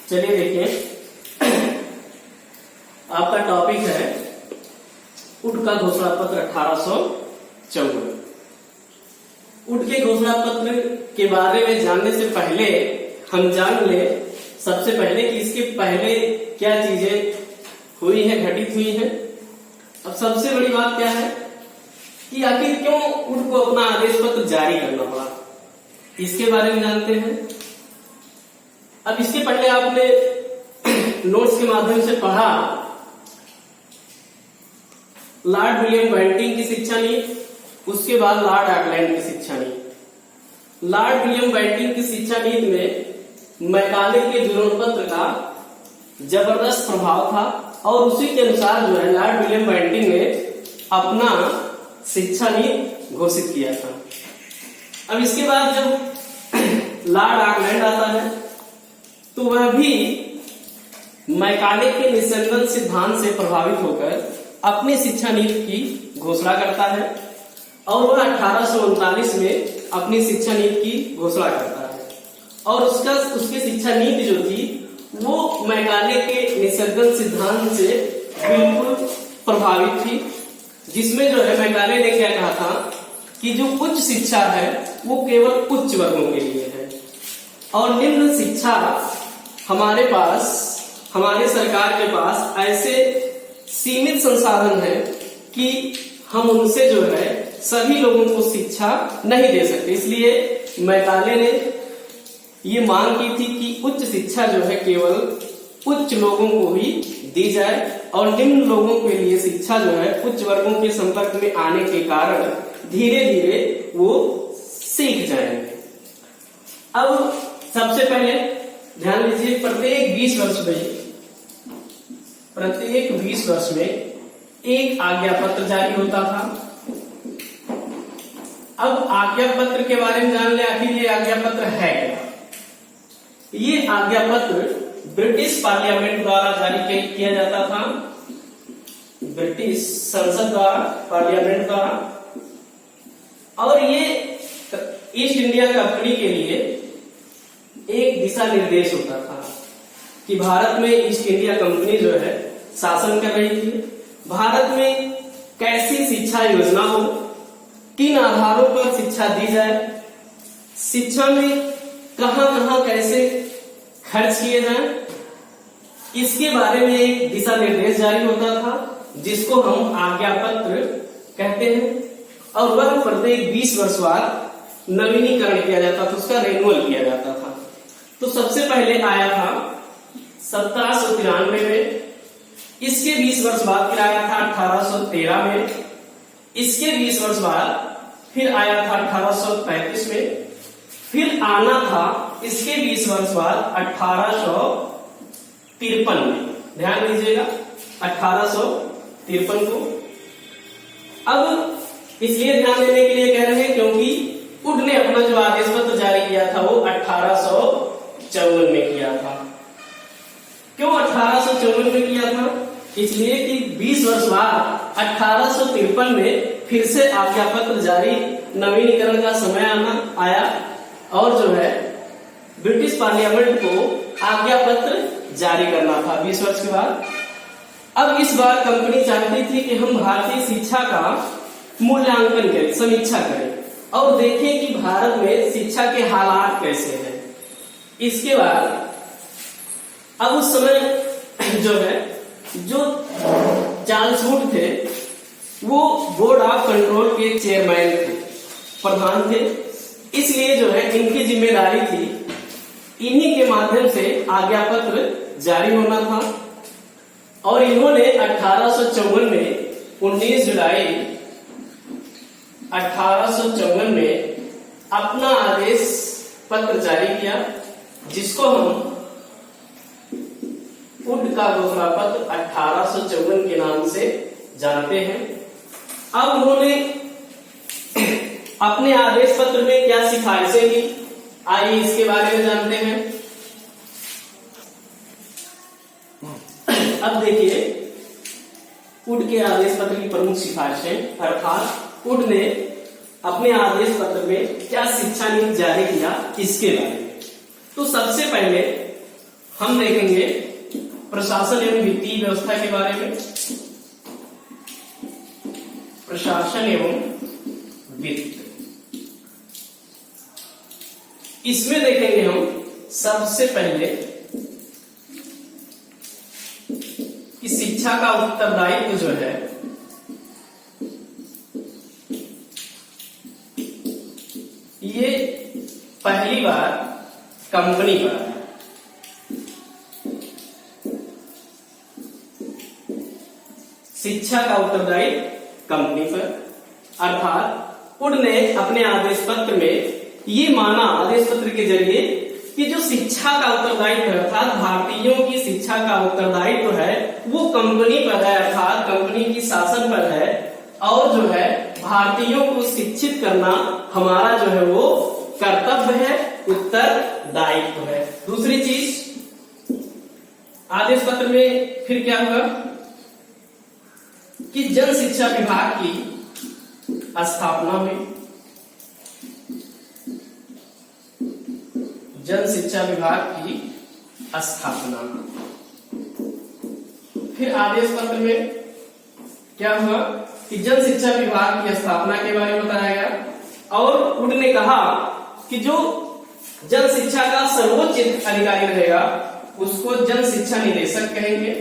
चलिए देखिए, आपका टॉपिक है उड का घोषणा पत्र 1854। उड के घोषणा पत्र के बारे में जानने से पहले हम जान ले सबसे पहले कि इसके पहले क्या चीजें हुई हैं, घटित हुई हैं। अब सबसे बड़ी बात क्या है कि आखिर क्यों उड को अपना आदेश पत्र जारी करना पड़ा, इसके बारे में जानते हैं। अब इसके पहले आपने नोट्स के माध्यम से पढ़ा लॉर्ड विलियम बेंटिंक की शिक्षा नीति, उसके बाद लॉर्ड ऑकलैंड की शिक्षा नीति। लॉर्ड विलियम बेंटिंक की शिक्षा नीति में मैकाले के विरोध पत्र का जबरदस्त प्रभाव था और उसी के अनुसार जो है लॉर्ड विलियम बेंटिंक ने अपना शिक्षा नीति घोषित किया था। अब इसके बाद जब लॉर्ड ऑकलैंड आता है तो वह भी मैकाले के निस्यंदन सिद्धांत से प्रभावित होकर अपनी शिक्षा नीति की घोषणा करता है और वह 1839 में अपनी शिक्षा नीति की घोषणा करता है और उसकी शिक्षा नीति जो थी वो मैकाले के निस्यंदन सिद्धांत से बिल्कुल प्रभावित थी, जिसमें जो है मैकाले ने क्या कहा था कि जो उच्च शिक्षा है वो केवल उच्च वर्गों के लिए है और निम्न शिक्षा हमारे सरकार के पास ऐसे सीमित संसाधन है कि हम उनसे जो है सभी लोगों को शिक्षा नहीं दे सकते। इसलिए मैकाले ने ये मांग की थी कि उच्च शिक्षा जो है केवल उच्च लोगों को ही दी जाए और निम्न लोगों के लिए शिक्षा जो है उच्च वर्गों के संपर्क में आने के कारण धीरे धीरे वो सीख जाएंगे। अब सबसे पहले ध्यान लीजिए, प्रत्येक 20 वर्ष में एक आज्ञा पत्र जारी होता था। अब आज्ञा पत्र के बारे में जान ले, आखिर ये आज्ञा पत्र है क्या। ये आज्ञा पत्र ब्रिटिश पार्लियामेंट द्वारा जारी किया जाता था, ब्रिटिश संसद द्वारा, पार्लियामेंट द्वारा। और ये ईस्ट इंडिया कंपनी के लिए एक दिशा निर्देश होता था कि भारत में ईस्ट इंडिया कंपनी जो है शासन कर रही थी, भारत में कैसी शिक्षा योजना हो, किन आधारों पर शिक्षा दी जाए, शिक्षा में कहां कैसे खर्च किए जाए, इसके बारे में एक दिशा निर्देश जारी होता था जिसको हम आज्ञा पत्र कहते हैं। और वह प्रत्येक 20 वर्ष बाद नवीनीकरण किया जाता था, उसका रिन्यूअल किया जाता था। तो सबसे पहले आया था 1793 में, इसके 20 वर्ष बाद फिर आया था 1813 में, इसके 20 वर्ष बाद फिर आया था 1835 में, फिर आना था इसके 20 वर्ष बाद 1853 में। ध्यान दीजिएगा 1853 को। अब इसलिए ध्यान देने के लिए कह रहे हैं क्योंकि उड ने अपना जो आदेश पत्र जारी किया था वो 1854 में किया था। क्यों 1854 में किया था? इसलिए कि 20 वर्ष बाद 1853 में फिर से आज्ञा पत्र जारी, नवीनीकरण का समय आया और जो है ब्रिटिश पार्लियामेंट को आज्ञा पत्र जारी करना था 20 वर्ष के बाद। अब इस बार कंपनी चाहती थी कि हम भारतीय शिक्षा का मूल्यांकन करें, समीक्षा करें और देखें कि भारत में शिक्षा के हालात कैसे हैं। इसके बाद अब उस समय जो है जो चार्ल्स वुड थे वो बोर्ड ऑफ कंट्रोल के चेयरमैन थे, प्रधान थे। इसलिए जो है इनकी जिम्मेदारी थी इन्हीं के माध्यम से आज्ञा पत्र जारी होना था और इन्होंने 1854 में 19 जुलाई 1854 में अपना आदेश पत्र जारी किया जिसको हम उड का घोषणा पत्र 1854 के नाम से जानते हैं। अब उन्होंने अपने आदेश पत्र में क्या सिफारिशें की, आइए इसके बारे में जानते हैं। अब देखिए उड के आदेश पत्र की प्रमुख सिफारिशें, अर्थात उड ने अपने आदेश पत्र में क्या शिक्षा नीति जारी किया इसके बारे में। तो सबसे पहले हम देखेंगे प्रशासन एवं वित्तीय व्यवस्था के बारे में। प्रशासन एवं वित्त, इसमें देखेंगे हम सबसे पहले कि शिक्षा का उत्तरदायित्व जो है ये पहली बार कंपनी पर है। शिक्षा का उत्तरदायित्व कंपनी पर, अर्थात वुड ने अपने आदेश पत्र में ये माना, आदेश पत्र के जरिए, कि जो शिक्षा का उत्तरदायित्व है अर्थात भारतीयों की शिक्षा का उत्तरदायित्व है वो कंपनी पर है, अर्थात कंपनी की शासन पर है। और जो है भारतीयों को शिक्षित करना हमारा जो है वो कर्तव्य है, उत्तरदायित्व है। दूसरी चीज आदेश पत्र में फिर क्या हुआ कि जन शिक्षा विभाग की स्थापना हुई। जन शिक्षा विभाग की स्थापना, फिर आदेश पत्र में क्या हुआ कि जन शिक्षा विभाग की स्थापना के बारे में बताया गया। और वुड ने कहा कि जो जन शिक्षा का सर्वोच्च अधिकारी रहेगा उसको जन शिक्षा निदेशक कहेंगे,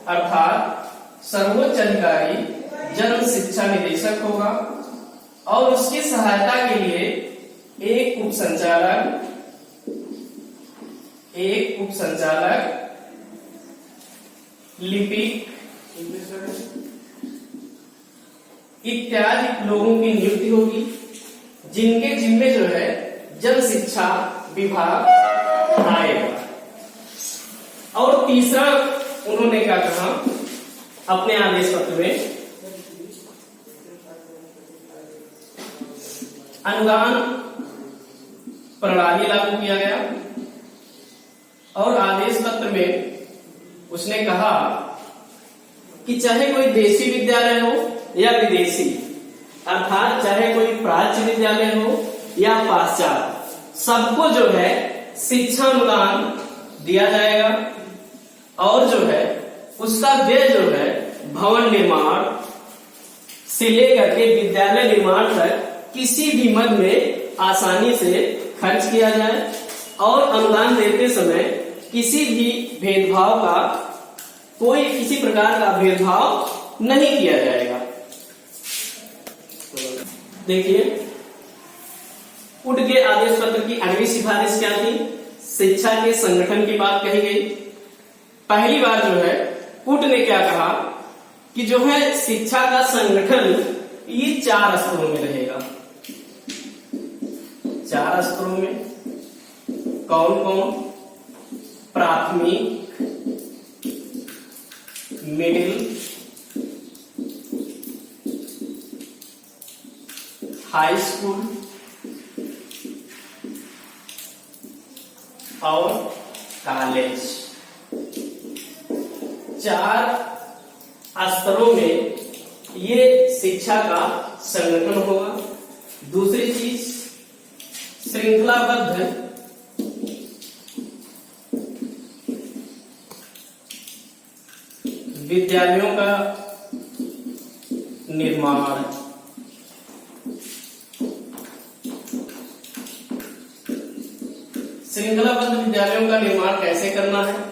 अर्थात सर्वोच्च अधिकारी जन शिक्षा निदेशक होगा। और उसकी सहायता के लिए एक उप संचालक, लिपिक इत्यादि लोगों की नियुक्ति होगी, जिनके जिम्मे जो है जन शिक्षा विभाग आएगा। और तीसरा उन्होंने क्या कहा अपने आदेश पत्र में, अनुदान प्रणाली लागू किया गया। और आदेश पत्र में उसने कहा कि चाहे कोई देशी विद्यालय हो या विदेशी, अर्थात चाहे कोई प्राच्य विद्यालय हो या पाश्चात्य, सबको जो है शिक्षा अनुदान दिया जाएगा। और जो है उसका व्यय जो है भवन निर्माण से लेकर के विद्यालय निर्माण तक किसी भी मद में आसानी से खर्च किया जाए। और अनुदान देते समय किसी भी भेदभाव का, कोई किसी प्रकार का भेदभाव नहीं किया जाएगा। देखिए वुड के आदेश पत्र की 8वीं सिफारिश क्या थी? शिक्षा के संगठन की बात कही गई। पहली बार जो है वुड ने क्या कहा कि जो है शिक्षा का संगठन ये 4 स्तरों में रहेगा। 4 स्तरों में कौन कौन? प्राथमिक, मिडिल, हाई स्कूल और कॉलेज। 4 स्तरों में ये शिक्षा का संगठन होगा। दूसरी चीज श्रृंखलाबद्ध विद्यालयों का निर्माण। श्रृंखलाबद्ध विद्यालयों का निर्माण कैसे करना है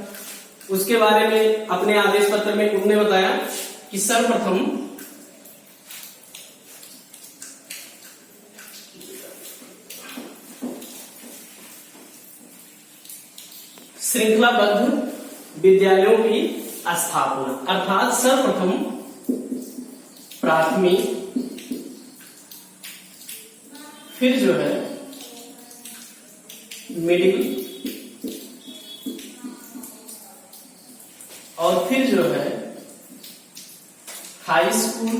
उसके बारे में अपने आदेश पत्र में उन्होंने बताया कि सर्वप्रथम श्रृंखलाबद्ध विद्यालयों की स्थापना, अर्थात सर्वप्रथम प्राथमिक, फिर जो है मिडिल और फिर जो है हाई स्कूल,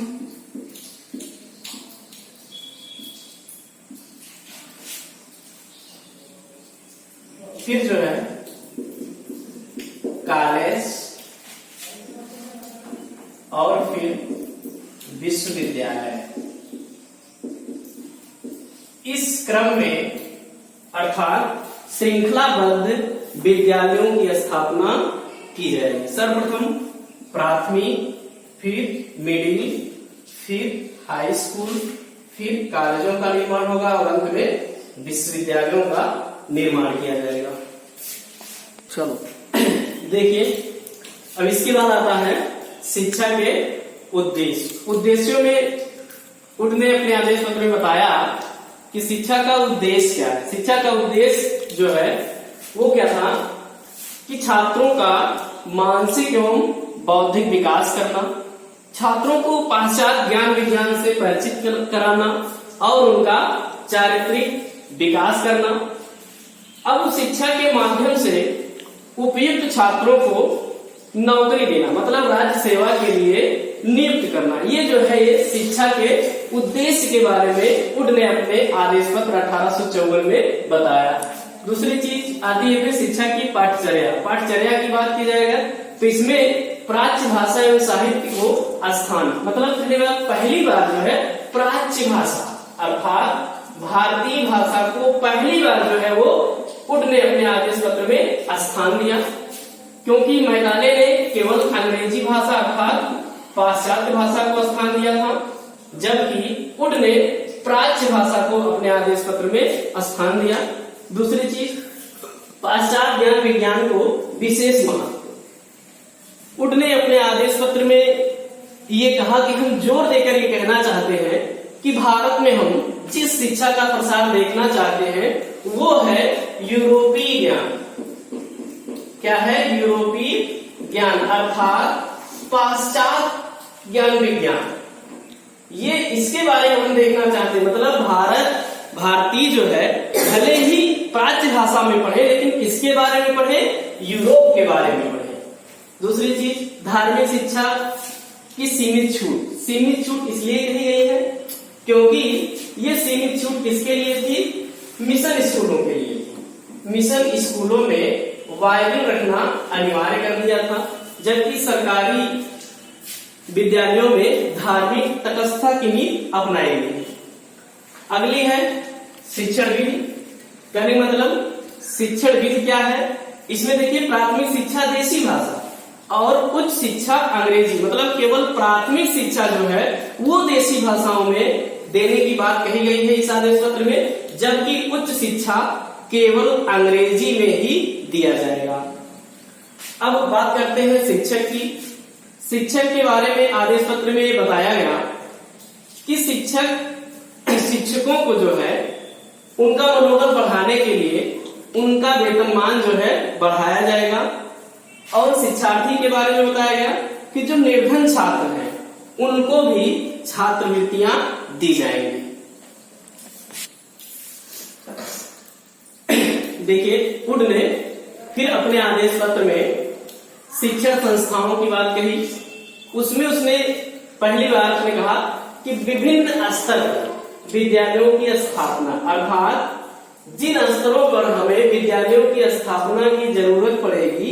फिर जो है कॉलेज और फिर विश्वविद्यालय। इस क्रम में अर्थात श्रृंखलाबद्ध विद्यालयों की स्थापना की जाएगी। सर्वप्रथम प्राथमिक, फिर मिडिल, फिर हाई स्कूल, फिर कॉलेजों का निर्माण होगा और अंत में विश्वविद्यालयों का निर्माण किया जाएगा। चलो देखिए, अब इसके बाद आता है शिक्षा के उद्देश्य। उद्देश्यों में उड ने अपने आदेश पत्र में बताया कि शिक्षा का उद्देश्य क्या है। शिक्षा का उद्देश्य जो है वो क्या था कि छात्रों का मानसिक एवं बौद्धिक विकास करना, छात्रों को पाश्चात्य ज्ञान विज्ञान से परिचित कराना और उनका चारित्रिक विकास करना। अब शिक्षा के माध्यम से उपयुक्त छात्रों को नौकरी देना, मतलब राज्य सेवा के लिए नियुक्त करना। ये जो है ये शिक्षा के उद्देश्य के बारे में उड ने अपने आदेश पत्र 1854 में बताया। दूसरी चीज आती है शिक्षा की पाठ्यचर्या। पाठ्यचर्या की बात की जाएगा तो इसमें प्राच्य भाषा एवं साहित्य को स्थान, मतलब पहली बार जो है प्राच्य भाषा अर्थात भारतीय भाषा को पहली बार जो है वो उड ने अपने आदेश पत्र में स्थान दिया, क्योंकि मेघालय ने केवल अंग्रेजी भाषा अर्थात पाश्चात्य भाषा को स्थान दिया था, जबकि उड ने प्राच्य भाषा को अपने आदेश पत्र में स्थान दिया। दूसरी चीज पाश्चात्य ज्ञान विज्ञान को विशेष महत्व। उड ने अपने आदेश पत्र में ये कहा कि हम जोर देकर ये कहना चाहते हैं कि भारत में हम जिस शिक्षा का प्रसार देखना चाहते हैं वो है यूरोपीय ज्ञान। क्या है? यूरोपीय ज्ञान अर्थात पाश्चात्य ज्ञान विज्ञान। ये इसके बारे में हम देखना चाहते हैं, मतलब भारतीय जो है भले ही प्राच्य भाषा में पढ़े लेकिन किसके बारे में पढ़े? यूरोप के बारे में पढ़े। दूसरी चीज धार्मिक शिक्षा की सीमित छूट। सीमित छूट इसलिए कही गई है क्योंकि ये सीमित छूट किसके लिए थी? मिशन स्कूलों के लिए थी। मिशन स्कूलों में बाइबल रखना अनिवार्य कर दिया था, जबकि सरकारी विद्यालयों में धार्मिक तटस्थता की नीति अपनाई गई। अगली है शिक्षण विधि। कहने मतलब शिक्षण विधि क्या है? इसमें देखिए प्राथमिक शिक्षा देशी भाषा और उच्च शिक्षा अंग्रेजी, मतलब केवल प्राथमिक शिक्षा जो है वो देशी भाषाओं में देने की बात कही गई है इस आदेश पत्र में, जबकि उच्च शिक्षा केवल अंग्रेजी में ही दिया जाएगा। अब बात करते हैं शिक्षक की। शिक्षक के बारे में आदेश पत्र में बताया गया कि शिक्षकों को जो है उनका मनोबल बढ़ाने के लिए उनका वेतनमान जो है बढ़ाया जाएगा, और शिक्षार्थी के बारे में बताया गया कि जो निर्धन छात्र हैं उनको भी छात्रवृत्तियां दी जाएंगी। देखिए उड ने फिर अपने आदेश पत्र में शिक्षा संस्थाओं की बात कही। उसमें उसने पहली बार उसने कहा कि विभिन्न स्तर पर विद्यालयों की स्थापना, अर्थात जिन स्तरों पर हमें विद्यालयों की स्थापना की जरूरत पड़ेगी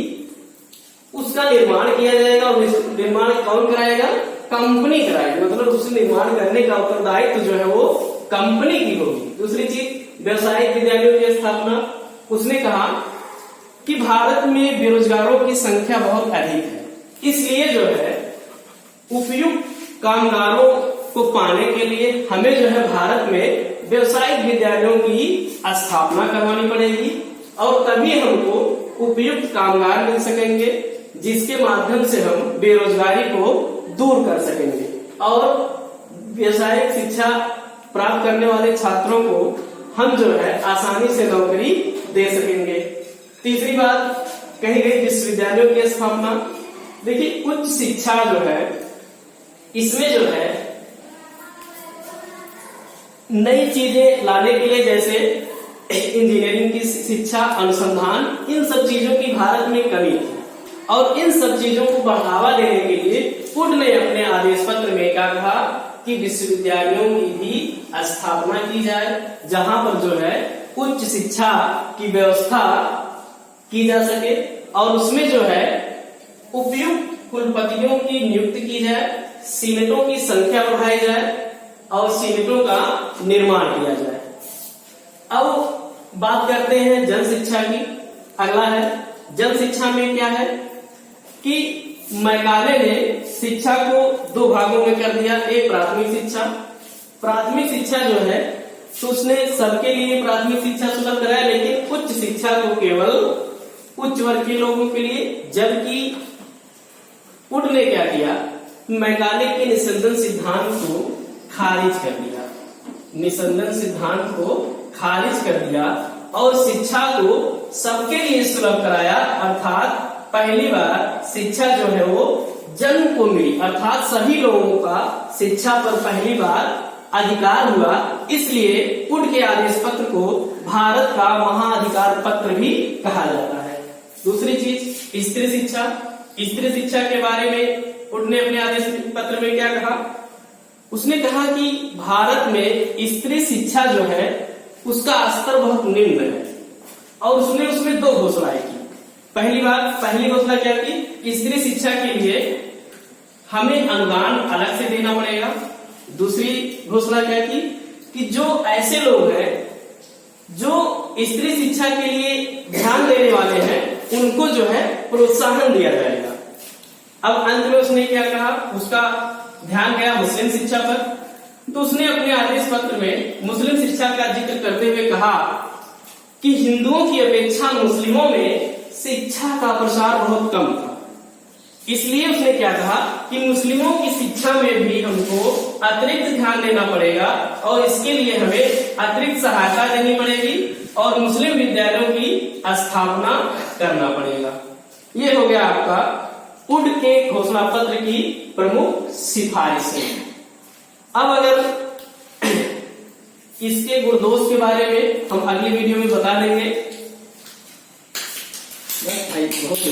उसका निर्माण किया जाएगा, और निर्माण कौन कराएगा? कंपनी कराएगी, मतलब उस निर्माण करने का उत्तरदायित्व जो है वो कंपनी की होगी। दूसरी चीज व्यवसायिक विद्यालयों की स्थापना। उसने कहा कि भारत में बेरोजगारों की संख्या बहुत अधिक है, इसलिए जो है उपयुक्त कामगारों को पाने के लिए हमें जो है भारत में व्यवसायिक विद्यालयों की स्थापना करवानी पड़ेगी, और तभी हमको उपयुक्त कामगार मिल सकेंगे जिसके माध्यम से हम बेरोजगारी को दूर कर सकेंगे और व्यवसायिक शिक्षा प्राप्त करने वाले छात्रों को हम जो है आसानी से नौकरी दे सकेंगे। तीसरी बात कही गई विश्वविद्यालयों की स्थापना। देखिए उच्च शिक्षा जो है इसमें जो है नई चीजें लाने के लिए, जैसे इंजीनियरिंग की शिक्षा, अनुसंधान, इन सब चीजों की भारत में कमी थी, और इन सब चीजों को बढ़ावा देने के लिए उड ने अपने आदेश पत्र में कहा कि विश्वविद्यालयों की भी स्थापना की जाए, जहां पर जो है उच्च शिक्षा की व्यवस्था की जा सके, और उसमें जो है उपयुक्त कुलपतियों की नियुक्ति की जाए, सीनेटों की संख्या बढ़ाई जाए और सीनेटों का निर्माण किया जाए। अब बात करते हैं जन शिक्षा की। अगला है जन शिक्षा में क्या है कि मैकाले ने शिक्षा को दो भागों में कर दिया। एक प्राथमिक शिक्षा जो है तो उसने सबके लिए प्राथमिक शिक्षा सुलभ कराया, लेकिन उच्च शिक्षा को केवल उच्च वर्ग के लोगों के लिए। जबकि वुड ने क्या किया, मैकाले के निस्संदन सिद्धांत को खारिज कर दिया और शिक्षा को सबके लिए सुलभ कराया। अर्थात पहली बार शिक्षा जो है वो जन को मिली, अर्थात सभी लोगों का शिक्षा पर पहली बार अधिकार हुआ। इसलिए वुड के आदेश पत्र को भारत का महाअधिकार पत्र भी कहा जाता है। दूसरी चीज स्त्री शिक्षा के बारे में वुड ने अपने आदेश पत्र में क्या कहा, उसने कहा कि भारत में स्त्री शिक्षा जो है उसका स्तर बहुत निम्न है और उसने उसमें दो घोषणाएं की। पहली घोषणा क्या की, स्त्री शिक्षा के लिए हमें अनुदान अलग से देना पड़ेगा। दूसरी घोषणा क्या की कि जो ऐसे लोग हैं जो स्त्री शिक्षा के लिए ध्यान देने वाले हैं उनको जो है प्रोत्साहन दिया जाएगा। अब अंत में उसने क्या कहा, उसका ध्यान गया मुस्लिम शिक्षा पर। तो उसने अपने आदेश पत्र में मुस्लिम शिक्षा का जिक्र करते हुए कहा कि हिंदुओं की अपेक्षा मुस्लिमों में शिक्षा का प्रसार बहुत कम था। इसलिए उसने क्या कहा कि मुस्लिमों की शिक्षा में भी हमको अतिरिक्त ध्यान देना पड़ेगा और इसके लिए हमें अतिरिक्त सहायता देनी पड़ेगी और मुस्लिम विद्यालयों की स्थापना करना पड़ेगा। ये हो गया आपका वुड के घोषणा पत्र की प्रमुख सिफारिशें। अब अगर इसके गुणदोष के बारे में हम अगली वीडियो में बता देंगे।